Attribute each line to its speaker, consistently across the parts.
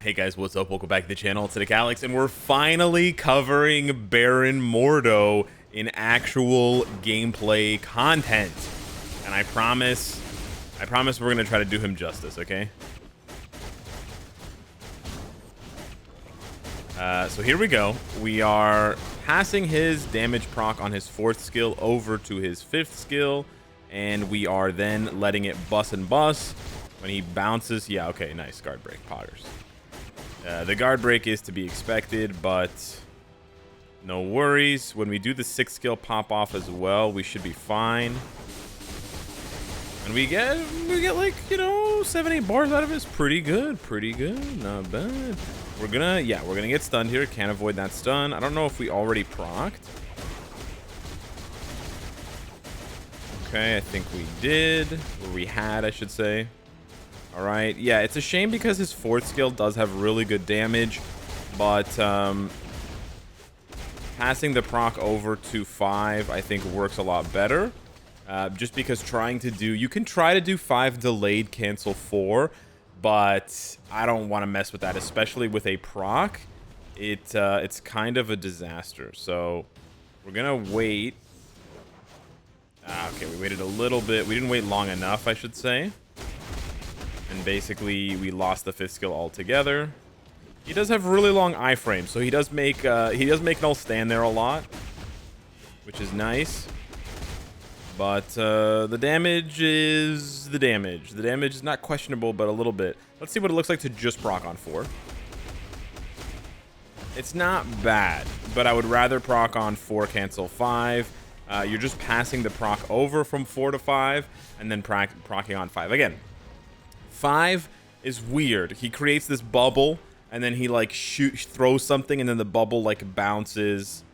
Speaker 1: Hey guys, what's up? Welcome back to the channel. It's Cynicalex, and we're finally covering Baron Mordo in actual gameplay content. And I promise we're gonna try to do him justice, okay? So here we go. We are passing his damage proc on his 4th skill over to his 5th skill, and we are then letting it bust and bust. When he bounces, yeah, okay, nice guard break, Poggers. The guard break is to be expected, but no worries. When we do the 6th skill pop off as well, we should be fine. And we get like, you know, 7-8 bars out of it. It's pretty good, not bad. We're gonna get stunned here. Can't avoid that stun. I don't know if we already procced. Okay, I think we did, or we had, I should say. All right, yeah, it's a shame because his 4th skill does have really good damage, but passing the proc over to 5, I think, works a lot better. Just because you can try to do 5 delayed cancel 4, but I don't want to mess with that, especially with a proc. It's kind of a disaster. So we're gonna wait. Okay, we waited a little bit. We didn't wait long enough, I should say. And basically, we lost the 5th skill altogether. He does have really long iframes, so he does make Null stand there a lot, which is nice. But the damage is the damage. The damage is not questionable, but a little bit. Let's see what it looks like to just proc on 4. It's not bad, but I would rather proc on 4, cancel 5. You're just passing the proc over from 4 to 5, and then procking on 5. Again, 5 is weird. He creates this bubble, and then he like throws something, and then the bubble like bounces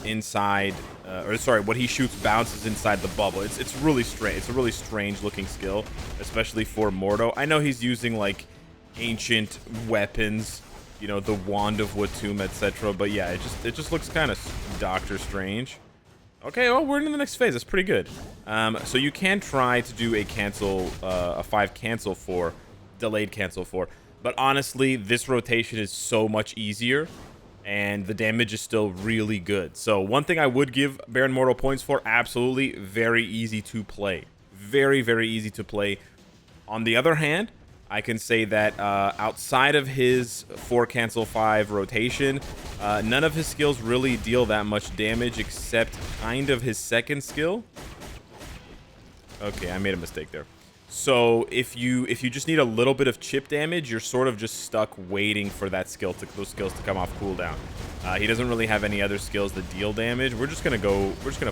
Speaker 1: inside, or sorry, what he shoots bounces inside the bubble. It's really strange. It's a really strange looking skill, especially for Mordo. I know he's using like ancient weapons, you know, the Wand of Watum, etc. But yeah, it just looks kind of Doctor Strange. Okay, well, we're in the next phase. That's pretty good. So you can try to do a cancel, a 5 cancel 4, delayed cancel 4. But honestly, this rotation is so much easier, and the damage is still really good. So one thing I would give Baron Mordo points for, absolutely, very easy to play. Very, very easy to play. On the other hand, I can say that outside of his 4 cancel 5 rotation, none of his skills really deal that much damage except kind of his 2nd skill. Okay, I made a mistake there. So if you just need a little bit of chip damage, you're sort of just stuck waiting for those skills to come off cooldown. He doesn't really have any other skills that deal damage. We're just gonna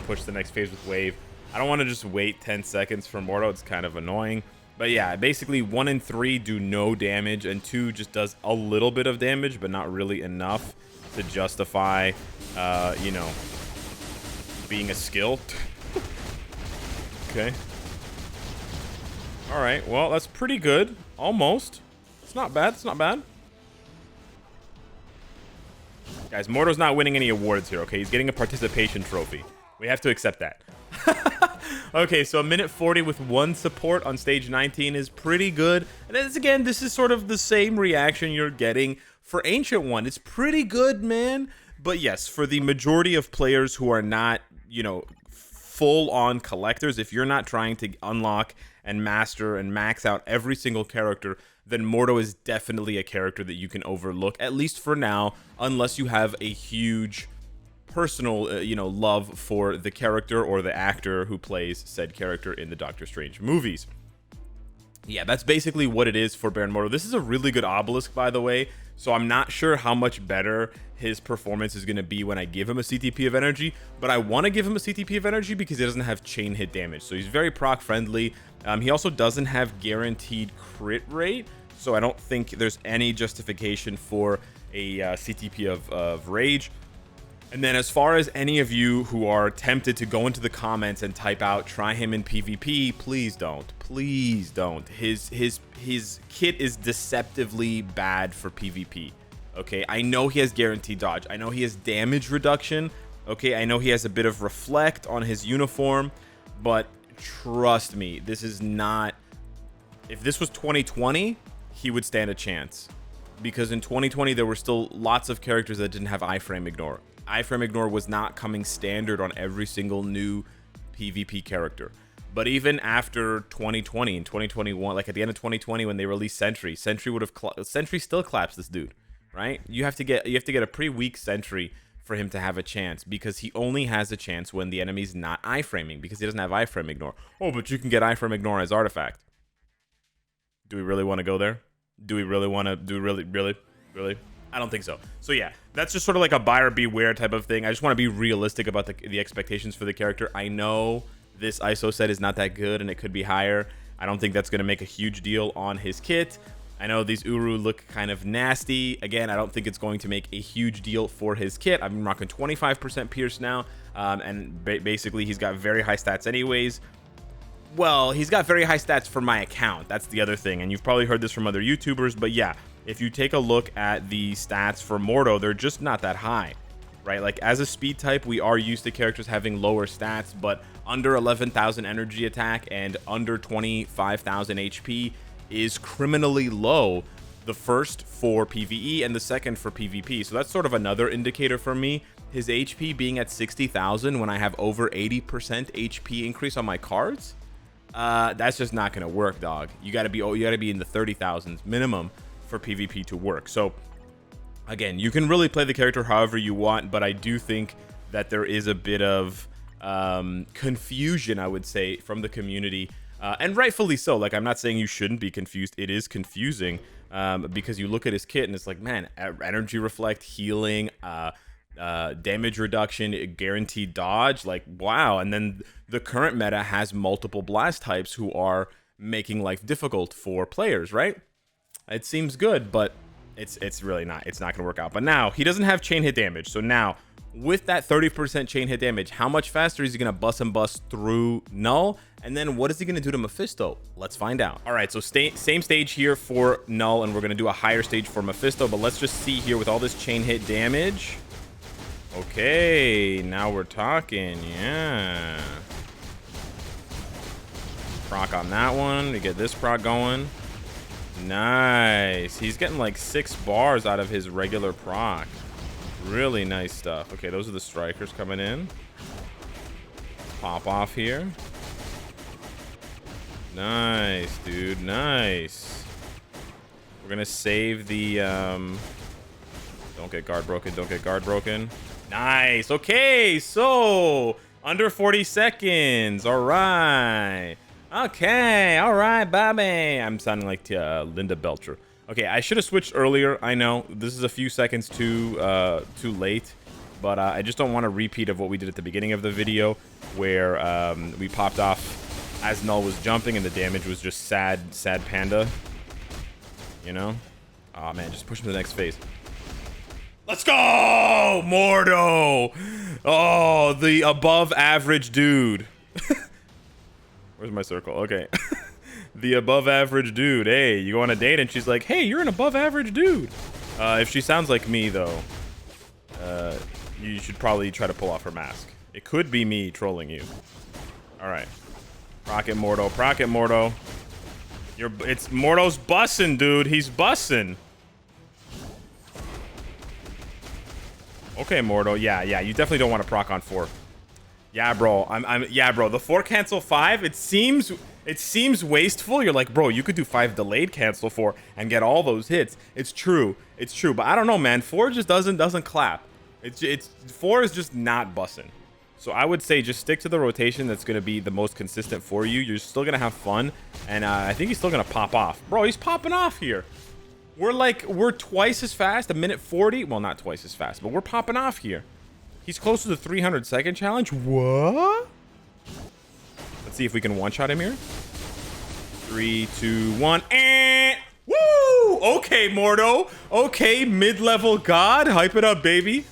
Speaker 1: push the next phase with wave. I don't want to just wait 10 seconds for Mordo. It's kind of annoying. But yeah, basically 1 and 3 do no damage, and 2 just does a little bit of damage, but not really enough to justify, you know, being a skill. Okay. All right, well, that's pretty good. Almost. It's not bad. It's not bad. Guys, Mordo's not winning any awards here, okay? He's getting a participation trophy. We have to accept that. Okay, so a minute 40 with 1 support on stage 19 is pretty good. And again, this is sort of the same reaction you're getting for Ancient One. It's pretty good, man. But yes, for the majority of players who are not, you know, full-on collectors, if you're not trying to unlock and master and max out every single character, then Mordo is definitely a character that you can overlook, at least for now, unless you have a huge personal, you know, love for the character or the actor who plays said character in the Doctor Strange movies. Yeah, that's basically what it is for Baron Mordo. This is a really good obelisk, by the way, so I'm not sure how much better his performance is going to be when I give him a CTP of energy, but I want to give him a CTP of energy because he doesn't have chain hit damage, so he's very proc friendly. He also doesn't have guaranteed crit rate, so I don't think there's any justification for a CTP of rage. And then as far as any of you who are tempted to go into the comments and type out try him in PvP, please don't. Please don't. His kit is deceptively bad for PvP. Okay, I know he has guaranteed dodge. I know he has damage reduction. Okay, I know he has a bit of reflect on his uniform, but trust me, this is not... If this was 2020, he would stand a chance. because in 2020 there were still lots of characters that didn't have iframe ignore. Iframe ignore was not coming standard on every single new PvP character. But even after 2020 and 2021, like at the end of 2020 when they released Sentry, Sentry still claps this dude, right? You have to get a pretty weak Sentry for him to have a chance, because he only has a chance when the enemy's not iframing, because he doesn't have iframe ignore. Oh, but you can get iframe ignore as artifact. Do we really want to go there? Do we really want to really? I don't think so. So yeah, that's just sort of like a buyer beware type of thing. I just want to be realistic about the expectations for the character. I know this ISO set is not that good and it could be higher. I don't think that's going to make a huge deal on his kit. I know these Uru look kind of nasty. Again, I don't think it's going to make a huge deal for his kit. I've been rocking 25% Pierce now, and basically he's got very high stats anyways. Well, he's got very high stats for my account. That's the other thing, and you've probably heard this from other YouTubers, but yeah, if you take a look at the stats for Mordo, they're just not that high, right? Like, as a speed type, we are used to characters having lower stats, but under 11,000 energy attack and under 25,000 HP is criminally low, the first for PvE and the second for PvP. So that's sort of another indicator for me. His HP being at 60,000 when I have over 80% HP increase on my cards, that's just not gonna work, dog. You gotta be in the 30,000s minimum for PvP to work. So again, you can really play the character however you want, but I do think that there is a bit of confusion, I would say, from the community. And rightfully so. Like, I'm not saying you shouldn't be confused. It is confusing because you look at his kit and it's like, man, energy reflect, healing, damage reduction, guaranteed dodge, like, wow. And then the current meta has multiple blast types who are making life difficult for players, right? It seems good, but it's really not. It's not gonna work out. But now he doesn't have chain hit damage, so now with that 30% chain hit damage, how much faster is he gonna bust through Null? And then what is he gonna do to Mephisto? Let's find out. All right, so same stage here for Null, and we're gonna do a higher stage for Mephisto, but let's just see here with all this chain hit damage. Okay, now we're talking, yeah. Proc on that one to get this proc going. Nice. He's getting like 6 bars out of his regular proc. Really nice stuff. Okay, those are the strikers coming in. Pop off here. Nice, dude. Nice. We're gonna save the don't get guard broken. Don't get guard broken. Nice. Okay, so under 40 seconds. All right. Okay. All right, Bobby. I'm sounding like Linda Belcher. Okay, I should have switched earlier. I know this is a few seconds too late, but I just don't want a repeat of what we did at the beginning of the video, where we popped off as Null was jumping and the damage was just sad panda. You know? Oh man, just push him to the next phase. Let's go, Mordo! Oh, the above average dude. Where's my circle? Okay. The above average dude. Hey, you go on a date and she's like, hey, you're an above average dude. If she sounds like me though, you should probably try to pull off her mask. It could be me trolling you. All right. Proc it, Mordo. Proc it, Mordo. It's Mordo's bussin', dude. He's bussin'. Okay, Mordo. Yeah. You definitely don't want to proc on 4. Yeah, bro. Yeah, bro. The 4 cancel 5. It seems wasteful. You're like, bro, you could do 5 delayed cancel 4 and get all those hits. It's true. But I don't know, man. 4 just doesn't clap. It's 4 is just not bussin'. So I would say just stick to the rotation that's going to be the most consistent for you. You're still going to have fun. And I think he's still going to pop off. Bro, he's popping off here. We're twice as fast. 1:40. Well, not twice as fast, but we're popping off here. He's close to the 300-second challenge. What? Let's see if we can one-shot him here. 3, 2, 1. And woo! Okay, Mordo. Okay, mid-level god. Hype it up, baby.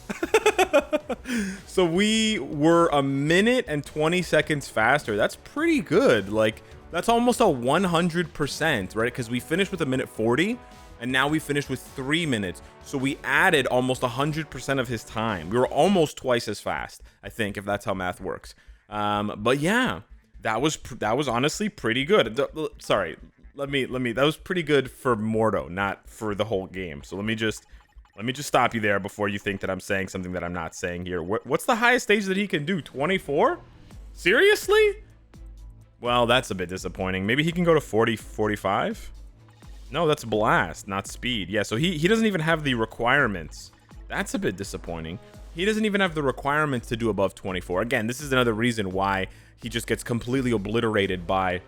Speaker 1: So we were 1 and 20 seconds faster. That's pretty good. Like, that's almost a 100%, right? Because we finished with 1:40. And now we finished with 3 minutes. So we added almost 100% of his time. We were almost twice as fast, I think, if that's how math works. But yeah, that was honestly pretty good. Sorry, That was pretty good for Mordo, not for the whole game. So let me just stop you there before you think that I'm saying something that I'm not saying here. What's the highest stage that he can do? 24? Seriously? Well, that's a bit disappointing. Maybe he can go to 40, 45? No, that's blast, not speed. Yeah, so he doesn't even have the requirements. That's a bit disappointing. He doesn't even have the requirements to do above 24. Again, this is another reason why he just gets completely obliterated by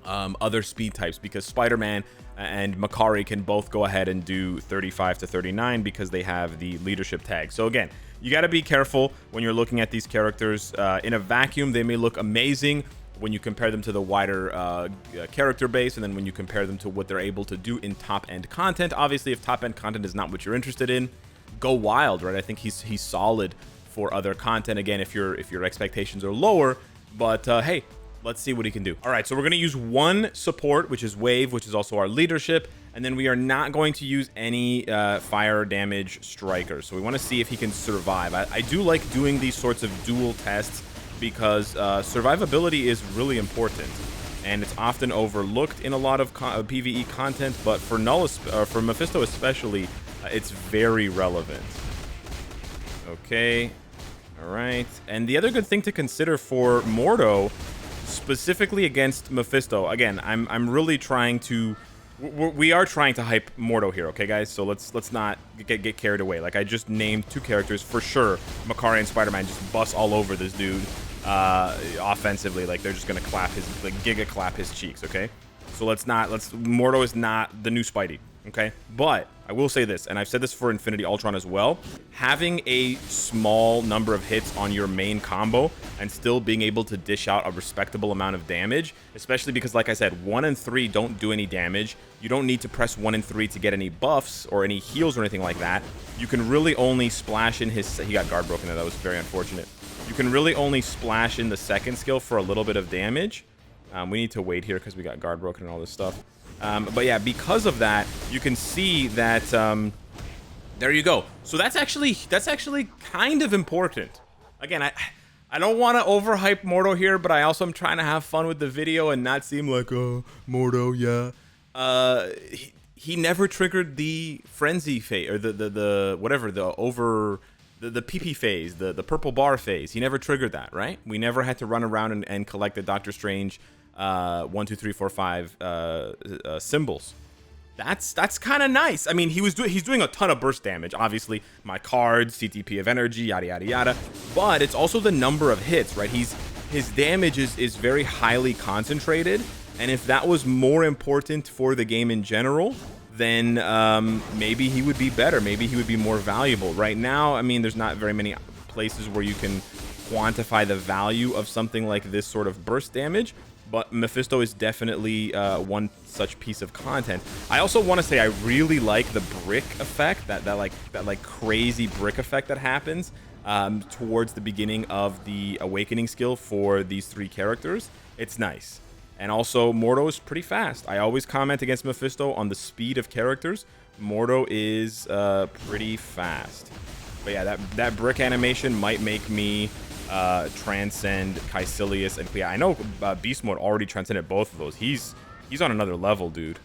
Speaker 1: other speed types, because Spider-Man and Makari can both go ahead and do 35 to 39 because they have the leadership tag. So again, you got to be careful when you're looking at these characters. In a vacuum, they may look amazing when you compare them to the wider character base, and then when you compare them to what they're able to do in top-end content. Obviously, if top-end content is not what you're interested in, go wild, right? I think he's solid for other content. Again, if your expectations are lower, but hey, let's see what he can do. All right, so we're going to use one support, which is Wave, which is also our leadership, and then we are not going to use any fire damage strikers. So we want to see if he can survive. I do like doing these sorts of dual tests because survivability is really important, and it's often overlooked in a lot of PvE content, but for Null, for Mephisto especially, it's very relevant. Okay, all right. And the other good thing to consider for Mordo, specifically against Mephisto, again, I'm really trying to, we are trying to hype Mordo here, okay, guys? So let's not get carried away. Like, I just named two characters for sure. Makari and Spider-Man just bust all over this dude offensively. Like, they're just gonna clap his, like, giga clap his cheeks, okay? So Mordo is not the new Spidey, okay? But I will say this, and I've said this for Infinity Ultron as well, having a small number of hits on your main combo and still being able to dish out a respectable amount of damage, especially because, like I said, 1 and 3 don't do any damage. You don't need to press 1 and 3 to get any buffs or any heals or anything like that. You can really only splash in his... He got guard broken there. That was very unfortunate. You can really only splash in the second skill for a little bit of damage. We need to wait here because we got guard broken and all this stuff. But yeah, because of that, you can see that there you go. So that's actually kind of important. Again, I don't want to overhype Mordo here, but I also am trying to have fun with the video and not seem like, oh, Mordo, yeah. He never triggered the frenzy phase, or the whatever, the PP phase, the purple bar phase. He never triggered that, right? We never had to run around and collect the Doctor Strange 1, 2, 3, 4, 5 symbols. That's kind of nice. I mean, he's doing a ton of burst damage. Obviously, my cards, CTP of energy, yada yada yada. But it's also the number of hits, right? His damage is very highly concentrated, and if that was more important for the game in general, then maybe he would be better. Maybe he would be more valuable. Right now, I mean, there's not very many places where you can quantify the value of something like this sort of burst damage, but Mephisto is definitely one such piece of content. I also want to say I really like the brick effect, that crazy brick effect that happens towards the beginning of the awakening skill for these three characters. It's nice. And also, Mordo is pretty fast. I always comment against Mephisto on the speed of characters. Mordo is pretty fast. But yeah, that brick animation might make me transcend Caecilius and Clea. I know Beast Mode already transcended both of those. He's on another level, dude.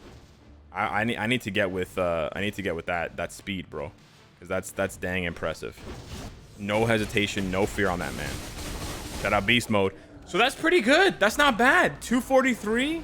Speaker 1: I need to get with that speed, bro, because that's dang impressive. No hesitation, no fear on that man. Shout out Beast Mode. So that's pretty good. That's not bad. 243.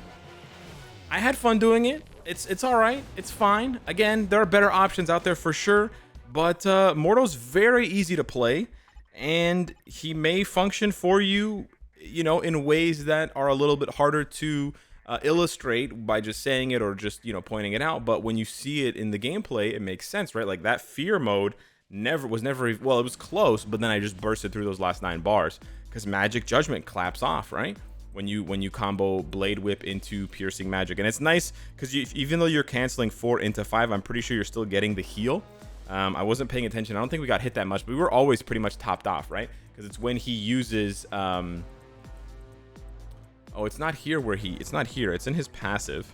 Speaker 1: I had fun doing it. It's all right. It's fine. Again, there are better options out there for sure, but Mordo's very easy to play, and he may function for you, you know, in ways that are a little bit harder to illustrate by just saying it or just, you know, pointing it out. But when you see it in the gameplay, it makes sense, right? Like that fear mode was never, well, it was close, but then I just bursted through those last 9 bars because Magic Judgment claps off, right? When you combo Blade Whip into Piercing Magic. And it's nice because even though you're canceling 4 into 5, I'm pretty sure you're still getting the heal. I wasn't paying attention. I don't think we got hit that much, but we were always pretty much topped off, right? Because it's when he uses oh, it's not here it's not here, it's in his passive.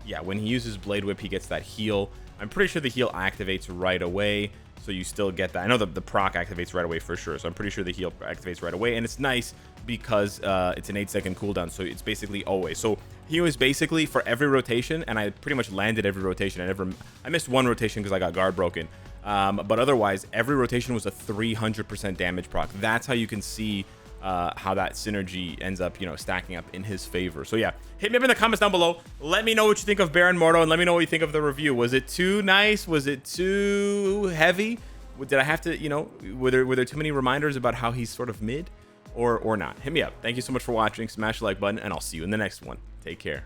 Speaker 1: Yeah, when he uses Blade Whip, he gets that heal. I'm pretty sure the heal activates right away. so you still get that. I know the proc activates right away for sure, so I'm pretty sure the heal activates right away, and it's nice because it's an 8-second cooldown, so it's basically always. So he was basically for every rotation, and I pretty much landed every rotation. I missed one rotation because I got guard broken, but otherwise every rotation was a 300% damage proc. That's how you can see how that synergy ends up, you know, stacking up in his favor. So yeah, hit me up in the comments down below. Let me know what you think of Baron Mordo, and let me know what you think of the review. Was it too nice? Was it too heavy? Did I have to, you know, were there too many reminders about how he's sort of mid, or not? Hit me up. Thank you so much for watching. Smash the like button, and I'll see you in the next one. Take care.